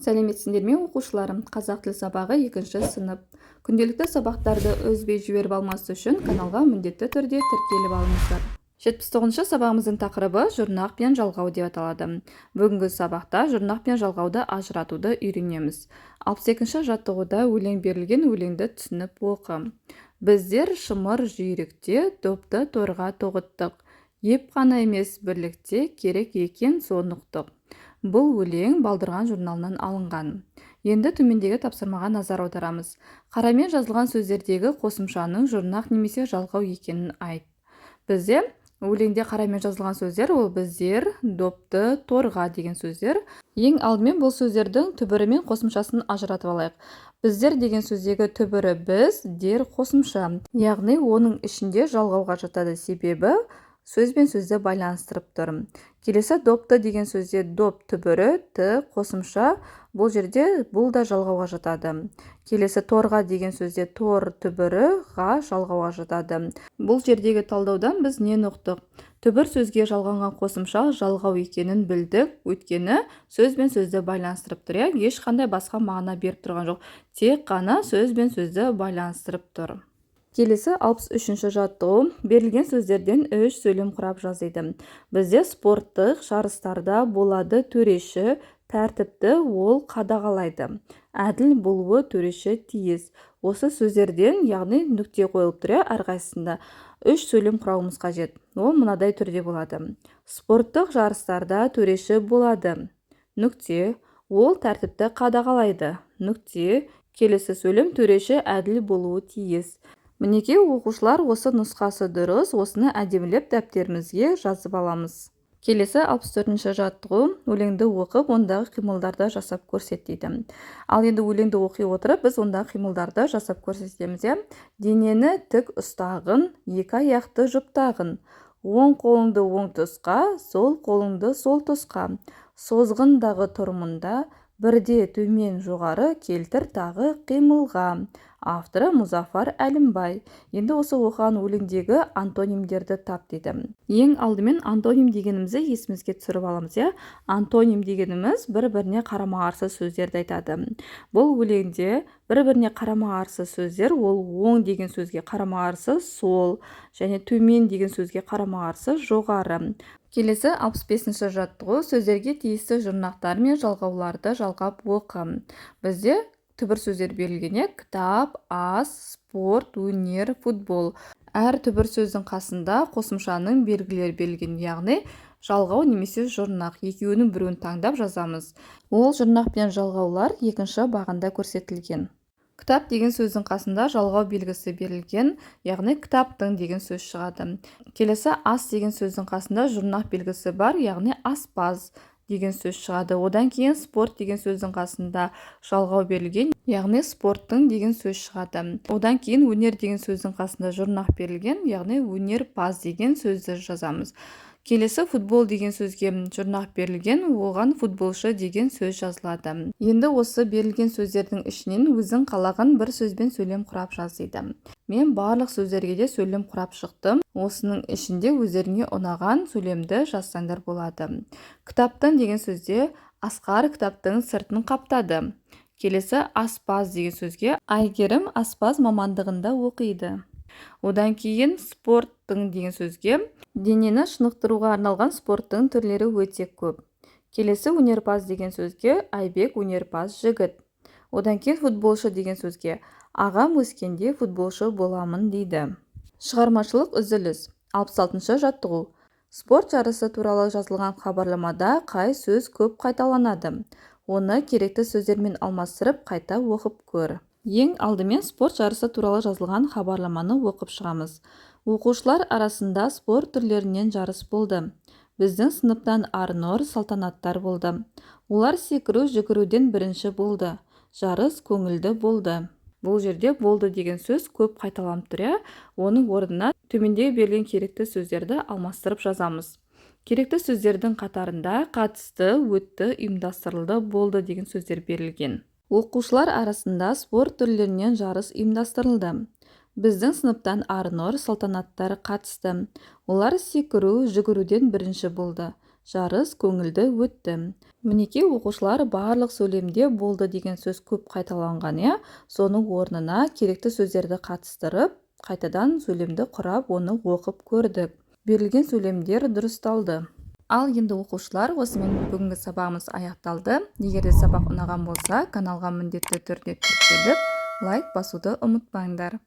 Сәлеметсіңдер ме оқушыларым? Қазақ тіл сабағы 2-ші сынып. Күнделікті сабақтарды үзбей жіберіп алмас үшін каналға міндетті түрде тіркеліп алыңыздар. 79-ші сабағымыздың тақырыбы жұрнақ пен жалғау деп аталады. Бүгінгі сабақта жұрнақ пен жалғауды ажыратуды үйренеміз. 62-ші жаттығуда өлең берілген, өлеңді түсініп оқы. Біздер шымыр жүйрікте допты торға тоғыттық. Еп қана емес, бірлікте керек екен соны ұқтық. Бұл өлең Балдырған журналынан алынған. Енді төмендегі тапсырмаға назар аударамыз. Қарамен жазылған сөздердегі қосымшаның жұрнақ немесе жалғау екенін айт. Бізде өлеңде қарамен жазылған сөздер ол біздер, допты, торға деген сөздер. Ең алдымен бұл сөздердің түбірі мен қосымшасын ажыратып алайық. Біздер деген сөздегі түбірі біз, дер қосымша. Яғни оның ішінде жалғауға жатады, себебі сөз бен сөзді байланыстырып тұр. Келесі допты деген сөзде доп түбірі, т қосымша, бұл жерде бұл да жалғауға жатады. Келесі торға деген сөзде тор түбірі, ға жалғауға жатады. Бұл жердегі талдаудан біз нені ұқтық? Түбір сөзге жалғанған қосымша жалғау екенін білдік, өйткені сөз бен сөзді байланыстырып тұр. Ешқандай басқа мағына беріп тұрған жоқ. Тек қана сөз бен сөзді байланыстырып тұр. Келесі 63-ші жаттығу. Берілген сөздерден 3 сөйлем құрап жазды. Бізде спорттық жарыстарда болады төреші, тәртіпті ол қадағалайды. Әділ болуы төреші тиіс. Осы сөздерден, яғни нүкте қойылып тұр, әрқайсысында 3 сөйлем құрауымыз қажет. Ол мынадай түрде болады. Спорттық жарыстарда төреші болады. Нүкте, ол тәртіпті қадағалайды. Нүкте, келесі сөйлем төреші әділ болуы тиіс. Мінекей оқушылар осы нұсқасы дұрыс, осыны әдемілеп дәптерімізге жазып аламыз. Келесі 64-ші жаттығу. Өлеңді оқып, ондағы қимылдарды жасап көрсет дейді. Ал енді өлеңді оқи отырып, біз ондағы қимылдарды жасап көрсетеміз. Денені тік ұстағын, екі аяқты жұптағын. Оң қолыңды оң тұсқа, сол қолыңды сол тұсқа. Созғындағы тұрмында, бірде төмен жоғары келтір тағы қимылға. Авторы Мұзафар Әлімбай. Енді осы оқыған өлеңдегі антонимдерді тап дейді. Ең алдымен антоним дегенімізді есімізге түсіріп аламыз. Антоним дегеніміз бір-біріне қарама-қарсы сөздерді айтады. Бұл өлеңде бір-біріне қарама-қарсы сөздер, ол оң деген сөзге қарама-қарсы сол, және төмен деген сөзге қарама-қарсы жоғары. Келесі 65-ші жаттығу. Сөздерге тиісті жұрнақтар мен жалғауларды жалғап оқы. Бізде түбір сөздер берілген: кітап, ас, спорт, өнер, футбол. Әр түбір сөздің қасында қосымшаның белгілері берілген, яғни жалғау немесе жұрнақ. Екеуінің біреуін таңдап жазамыз. Ол жұрнақ пен жалғаулар екінші бағанда көрсетілген. Кітап деген сөздің қасында жалғау белгісі берілген, яғни кітаптың деген сөз шығады. Келесі ас деген сөздің қасында жұрнақ белгісі бар, яғни аспаз деген сөз шығады. Одан кейін спорт деген сөздің қасында жалғау берілген, яғни спорттың деген сөз шығады. Одан кейін өнер деген сөздің қасында жұрнақ берілген, яғни өнерпаз деген сөзді жазамыз. Келесі футбол деген сөзге жұрнақ берілген, оған футболшы деген сөз жазылады. Енді осы берілген сөздердің ішінен өзің қалаған бір сөзбен сөйлем құрап жаз дейді. Мен барлық сөздерге де сөйлем құрап шықтым. Осының ішінде өздеріңе ұнаған сөйлемді жазсаңдар болады. Кітаптың деген сөзде Асқар кітаптың сыртын қаптады. Келесі аспаз деген сөзге Айгерім аспаз мамандығында оқиды. Одан кейін спорттың деген сөзге денені шынықтыруға арналған спорттың түрлері өте көп. Келесі өнерпаз деген сөзге Айбек өнерпаз жігіт. Одан кейін футболшы деген сөзге ағам өскенде футболшы боламын дейді. Шығармашылық үзіліс. 66-ші жаттығу. Спорт жарысы туралы жазылған хабарламада қай сөз көп қайталанады? Оны керекті сөздермен алмастырып қайта оқып көр. Ең алдымен спорт жарысы туралы жазылған хабарламаны оқып шығамыз. Оқушылар арасында спорт түрлерінен жарыс болды. Біздің сыныптан Арнұр салтанаттар болды. Олар секіру жүгіруден бірінші болды. Жарыс көңілді болды. Бұл жерде болды деген сөз көп қайталанып тұр. Оның орнына төмендегі берілген керекті сөздерді алмастырып жазамыз. Керекті сөздердің қатарында қатысты, өтті, ұйымдастырылды, болды деген сөздер берілген. Оқушылар арасында спорт түрлерінен жарыс ұйымдастырылды. Біздің сыныптан Арнұр салтанаттар қатысты. Олар секіру жүгіруден бірінші болды. жарыс көңілді өтті. Мінекей оқушылар барлық сөйлемде болды деген сөз көп қайталанған, иә. Соның орнына керекті сөздерді қатыстырып, қайтадан сөйлемді құрап, оны оқып көрдік. Берілген сөйлемдер дұрысталды. Ал енді оқушылар, осымен бүгінгі сабағымыз аяқталды. Егер де сабақ ұнаған болса, каналға міндетті түрде тіркеліп, лайк басуды ұмытпаңдар.